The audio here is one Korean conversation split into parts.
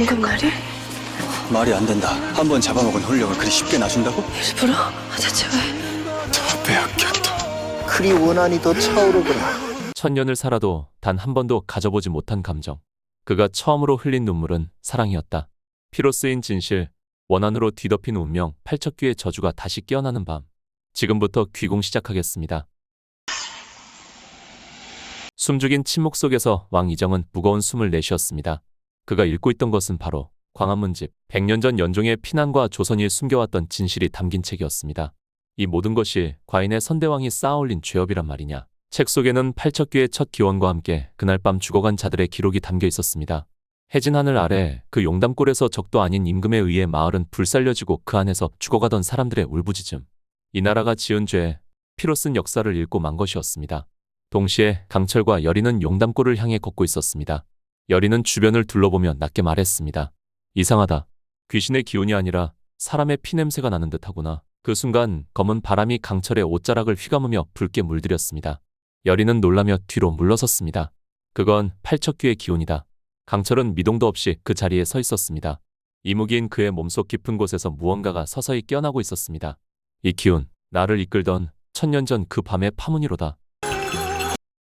임금날이? 말이 안 된다. 한 번 잡아먹은 홀령을 그리 쉽게 놔준다고? 일부러? 대체 왜? 더 빼앗겼다. 그리 원한이 더 차오르구나. 천년을 살아도 단 한 번도 가져보지 못한 감정. 그가 처음으로 흘린 눈물은 사랑이었다. 피로 쓰인 진실, 원한으로 뒤덮인 운명, 팔척귀의 저주가 다시 깨어나는 밤. 지금부터 귀공 시작하겠습니다. 숨죽인 침묵 속에서 왕 이정은 무거운 숨을 내쉬었습니다. 그가 읽고 있던 것은 바로 광화문집, 100년 전 연종의 피난과 조선이 숨겨왔던 진실이 담긴 책이었습니다. 이 모든 것이 과인의 선대왕이 쌓아올린 죄업이란 말이냐. 책 속에는 팔척귀의 첫 기원과 함께 그날 밤 죽어간 자들의 기록이 담겨 있었습니다. 해진 하늘 아래 그 용담골에서 적도 아닌 임금에 의해 마을은 불살려지고 그 안에서 죽어가던 사람들의 울부짖음. 이 나라가 지은 죄, 피로 쓴 역사를 읽고 만 것이었습니다. 동시에 강철과 여리는 용담골을 향해 걷고 있었습니다. 여리는 주변을 둘러보며 낮게 말했습니다. 이상하다. 귀신의 기운이 아니라 사람의 피냄새가 나는 듯하구나. 그 순간 검은 바람이 강철의 옷자락을 휘감으며 붉게 물들였습니다. 여리는 놀라며 뒤로 물러섰습니다. 그건 팔척귀의 기운이다. 강철은 미동도 없이 그 자리에 서 있었습니다. 이무기인 그의 몸속 깊은 곳에서 무언가가 서서히 깨어나고 있었습니다. 이 기운, 나를 이끌던 천년 전 그 밤의 파문이로다.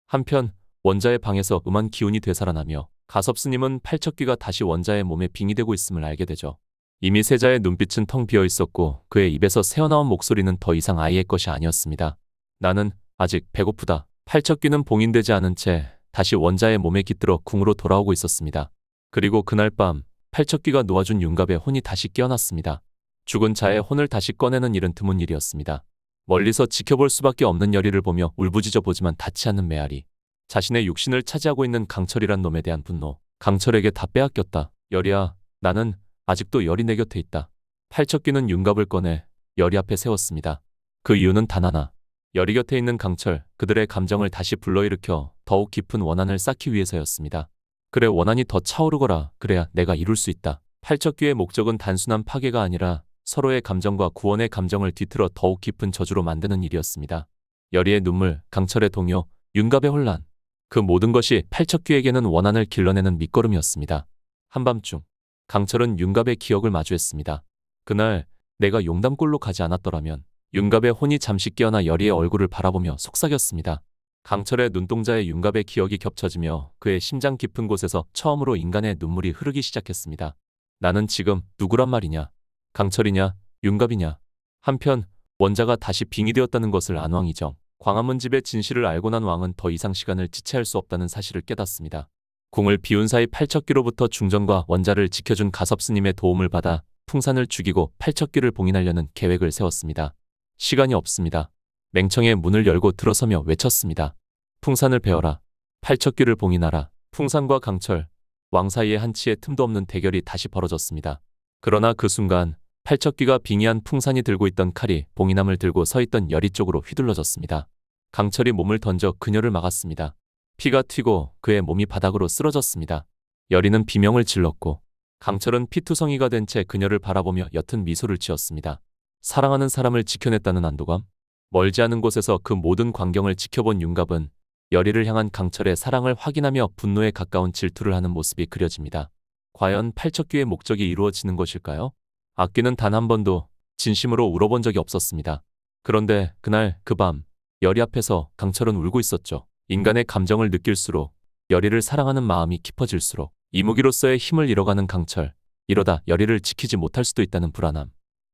한편 원자의 방에서 음한 기운이 되살아나며 가섭스님은 팔척귀가 다시 원자의 몸에 빙의되고 있음을 알게 되죠. 이미 세자의 눈빛은 텅 비어 있었고 그의 입에서 새어나온 목소리는 더 이상 아이의 것이 아니었습니다. 나는 아직 배고프다. 팔척귀는 봉인되지 않은 채 다시 원자의 몸에 깃들어 궁으로 돌아오고 있었습니다. 그리고 그날 밤 팔척귀가 놓아준 윤갑의 혼이 다시 깨어났습니다. 죽은 자의 혼을 다시 꺼내는 일은 드문 일이었습니다. 멀리서 지켜볼 수밖에 없는 여리를 보며 울부짖어 보지만 닿지 않는 메아리. 자신의 육신을 차지하고 있는 강철이란 놈에 대한 분노. 강철에게 다 빼앗겼다. 여리야, 나는 아직도 여리 내 곁에 있다. 팔척귀는 윤갑을 꺼내 여리 앞에 세웠습니다. 그 이유는 단 하나. 여리 곁에 있는 강철, 그들의 감정을 다시 불러일으켜 더욱 깊은 원한을 쌓기 위해서였습니다. 그래, 원한이 더 차오르거라. 그래야 내가 이룰 수 있다. 팔척귀의 목적은 단순한 파괴가 아니라 서로의 감정과 구원의 감정을 뒤틀어 더욱 깊은 저주로 만드는 일이었습니다. 여리의 눈물, 강철의 동요, 윤갑의 혼란. 그 모든 것이 팔척귀에게는 원한을 길러내는 밑거름이었습니다. 한밤중, 강철은 윤갑의 기억을 마주했습니다. 그날 내가 용담골로 가지 않았더라면 윤갑의 혼이 잠시 깨어나 여리의 얼굴을 바라보며 속삭였습니다. 강철의 눈동자에 윤갑의 기억이 겹쳐지며 그의 심장 깊은 곳에서 처음으로 인간의 눈물이 흐르기 시작했습니다. 나는 지금 누구란 말이냐? 강철이냐? 윤갑이냐? 한편 원자가 다시 빙의되었다는 것을 안 왕 이정. 광화문집의 진실을 알고 난 왕은 더 이상 시간을 지체할 수 없다는 사실을 깨닫습니다. 궁을 비운 사이 팔척귀로부터 중전과 원자를 지켜준 가섭스님의 도움을 받아 풍산을 죽이고 팔척귀를 봉인하려는 계획을 세웠습니다. 시간이 없습니다. 맹청의 문을 열고 들어서며 외쳤습니다. 풍산을 베어라. 팔척귀를 봉인하라. 풍산과 강철, 왕 사이의 한치의 틈도 없는 대결이 다시 벌어졌습니다. 그러나 그 순간 팔척귀가 빙의한 풍산이 들고 있던 칼이 봉인함을 들고 서 있던 여리 쪽으로 휘둘러졌습니다. 강철이 몸을 던져 그녀를 막았습니다. 피가 튀고 그의 몸이 바닥으로 쓰러졌습니다. 여리는 비명을 질렀고 강철은 피투성이가 된 채 그녀를 바라보며 옅은 미소를 지었습니다. 사랑하는 사람을 지켜냈다는 안도감? 멀지 않은 곳에서 그 모든 광경을 지켜본 윤갑은 여리를 향한 강철의 사랑을 확인하며 분노에 가까운 질투를 하는 모습이 그려집니다. 과연 팔척귀의 목적이 이루어지는 것일까요? 악귀는 단 한 번도 진심으로 울어본 적이 없었습니다. 그런데 그날 그 밤 여리 앞에서 강철은 울고 있었죠. 인간의 감정을 느낄수록 여리를 사랑하는 마음이 깊어질수록 이무기로서의 힘을 잃어가는 강철. 이러다 여리를 지키지 못할 수도 있다는 불안함.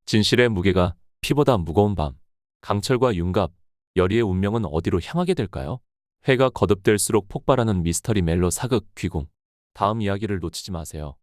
진실의 무게가 피보다 무거운 밤. 강철과 윤갑, 여리의 운명은 어디로 향하게 될까요? 회가 거듭될수록 폭발하는 미스터리 멜로 사극 귀궁. 다음 이야기를 놓치지 마세요.